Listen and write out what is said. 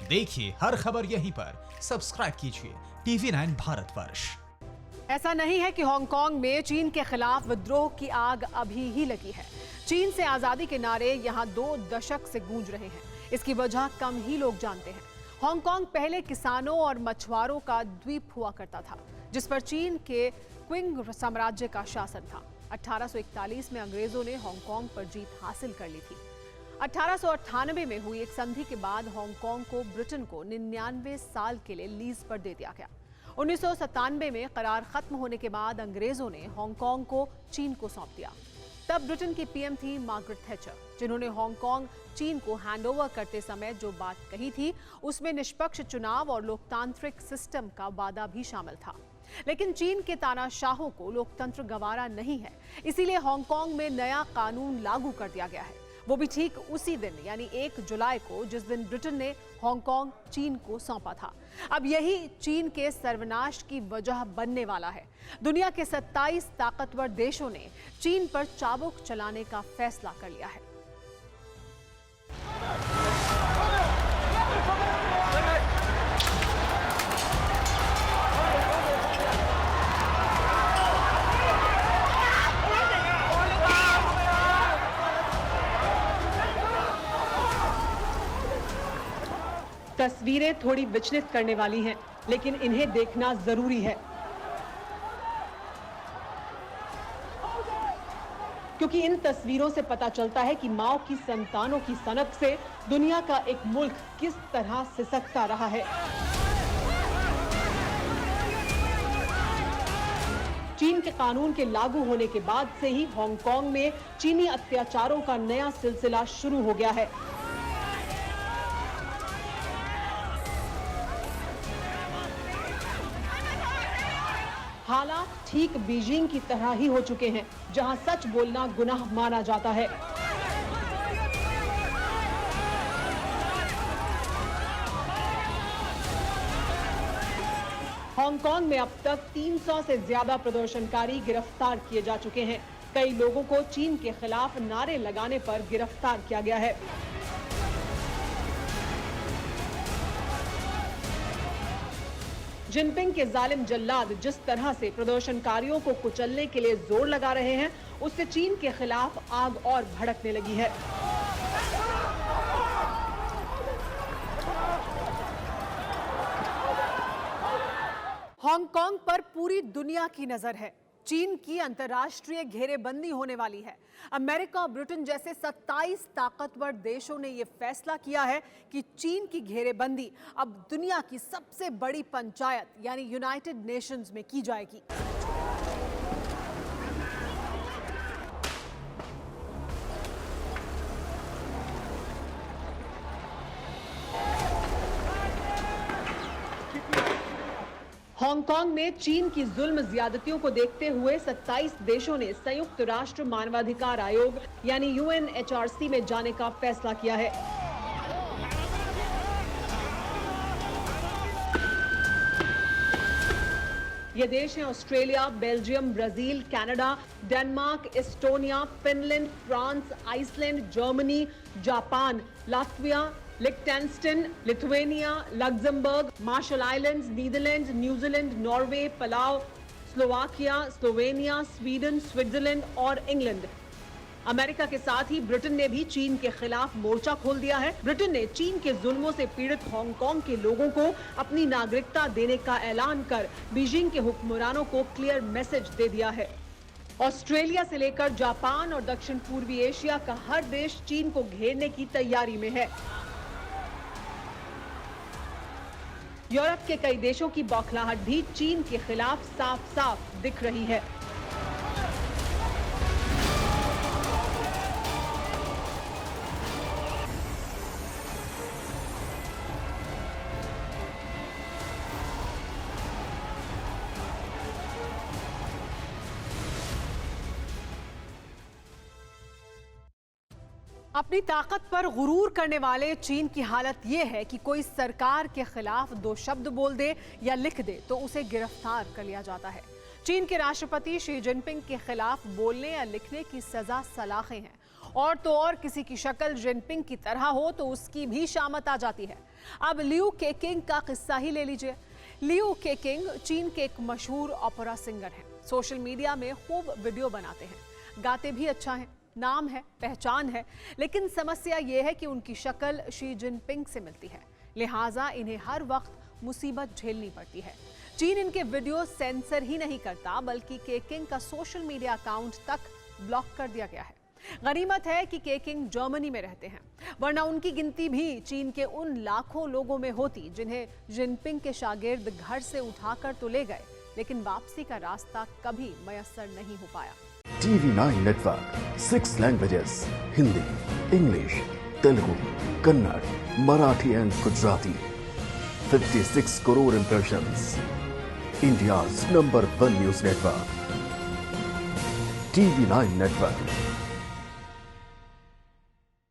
देखिए हर खबर यहीं पर। सब्सक्राइब कीजिए TV9 भारतवर्ष। ऐसा नहीं है कि हांगकांग में चीन के खिलाफ विद्रोह की आग अभी ही लगी है। चीन से आजादी के नारे यहाँ 2 दशक से गूंज रहे हैं। इसकी वजह कम ही लोग जानते हैं। हांगकांग पहले किसानों और मछुआरों का द्वीप हुआ करता था, जिस पर चीन के क्विंग साम्राज्य का शासन था। 1841 में अंग्रेजों ने हांगकांग पर जीत हासिल कर ली थी। 1898 में हुई एक संधि के बाद हांगकांग को ब्रिटेन को 99 साल के लिए लीज पर दे दिया गया। 1997 में करार खत्म होने के बाद अंग्रेजों ने हांगकांग को चीन को सौंप दिया। तब ब्रिटेन की पीएम थी मार्गरेट थैचर, जिन्होंने हांगकांग चीन को हैंडओवर करते समय जो बात कही थी उसमें निष्पक्ष चुनाव और लोकतांत्रिक सिस्टम का वादा भी शामिल था। लेकिन चीन के तानाशाहों को लोकतंत्र गवारा नहीं है, इसीलिए हांगकांग में नया कानून लागू कर दिया गया है। वो भी ठीक उसी दिन यानी 1 जुलाई को, जिस दिन ब्रिटेन ने हांगकांग चीन को सौंपा था। अब यही चीन के सर्वनाश की वजह बनने वाला है। दुनिया के 27 ताकतवर देशों ने चीन पर चाबुक चलाने का फैसला कर लिया है। तस्वीरें थोड़ी विचलित करने वाली हैं, लेकिन इन्हें देखना जरूरी है, क्योंकि इन तस्वीरों से पता चलता है कि माओ की संतानों की सनक से दुनिया का एक मुल्क किस तरह सिसकता रहा है। चीन के कानून के लागू होने के बाद से ही हांगकांग में चीनी अत्याचारों का नया सिलसिला शुरू हो गया है। हालात ठीक बीजिंग की तरह ही हो चुके हैं, जहां सच बोलना गुनाह माना जाता है। हांगकांग में अब तक 300 से ज्यादा प्रदर्शनकारी गिरफ्तार किए जा चुके हैं। कई लोगों को चीन के खिलाफ नारे लगाने पर गिरफ्तार किया गया है। जिनपिंग के जालिम जल्लाद जिस तरह से प्रदर्शनकारियों को कुचलने के लिए जोर लगा रहे हैं, उससे चीन के खिलाफ आग और भड़कने लगी है। हांगकांग पर पूरी दुनिया की नजर है। चीन की अंतर्राष्ट्रीय घेरेबंदी होने वाली है। अमेरिका और ब्रिटेन जैसे 27 ताकतवर देशों ने यह फैसला किया है कि चीन की घेरेबंदी अब दुनिया की सबसे बड़ी पंचायत यानी यूनाइटेड नेशंस में की जाएगी। हांगकांग में चीन की जुल्म ज्यादतियों को देखते हुए 27 देशों ने संयुक्त राष्ट्र मानवाधिकार आयोग यानी UNHRC में जाने का फैसला किया है। ये देश हैं Australia, Belgium, Brazil, Canada, Denmark, Estonia, Finland, France, Iceland, Germany, Japan, Latvia, Liechtenstein, Lithuania, Luxembourg, Marshall Islands, Netherlands, New Zealand, Norway, Palau, Slovakia, Slovenia, Sweden, Switzerland और इंग्लैंड। अमेरिका के साथ ही ब्रिटेन ने भी चीन के खिलाफ मोर्चा खोल दिया है। ब्रिटेन ने चीन के जुल्मों से पीड़ित हांगकांग के लोगों को अपनी नागरिकता देने का ऐलान कर बीजिंग के हुक्मरानों को क्लियर मैसेज दे दिया है। ऑस्ट्रेलिया से लेकर जापान और दक्षिण पूर्वी एशिया का हर देश चीन को घेरने की तैयारी में है। यूरोप के कई देशों की बौखलाहट भी चीन के खिलाफ साफ साफ दिख रही है। अपनी ताकत पर गुरूर करने वाले चीन की हालत यह है कि कोई सरकार के खिलाफ 2 शब्द बोल दे या लिख दे तो उसे गिरफ्तार कर लिया जाता है। चीन के राष्ट्रपति शी जिनपिंग के खिलाफ बोलने या लिखने की सजा सलाखें हैं। और तो और किसी की शक्ल जिनपिंग की तरह हो तो उसकी भी शामत आ जाती है। अब लियू केकिंग का किस्सा ही ले लीजिए। लियू केकिंग चीन के एक मशहूर ओपेरा सिंगर हैं। सोशल मीडिया में खूब वीडियो बनाते हैं, गाते भी अच्छा है, नाम है, पहचान है, लेकिन समस्या यह है कि उनकी शक्ल शी जिनपिंग से मिलती है, लिहाजा इन्हें हर वक्त मुसीबत झेलनी पड़ती है। चीन इनके वीडियो सेंसर ही नहीं करता बल्कि केकिंग का सोशल मीडिया अकाउंट तक ब्लॉक कर दिया गया है। गनीमत है कि केकिंग जर्मनी में रहते हैं, वरना उनकी गिनती भी चीन के उन लाखों लोगों में होती जिन्हें जिनपिंग के शागिर्द घर से उठाकर तो ले गए, लेकिन वापसी का रास्ता कभी मयस्सर नहीं हो पाया। TV9 network 6 languages Hindi, English, Telugu, Kannada, Marathi and Gujarati. 56 crore impressions. India's #1 news network. TV9 network.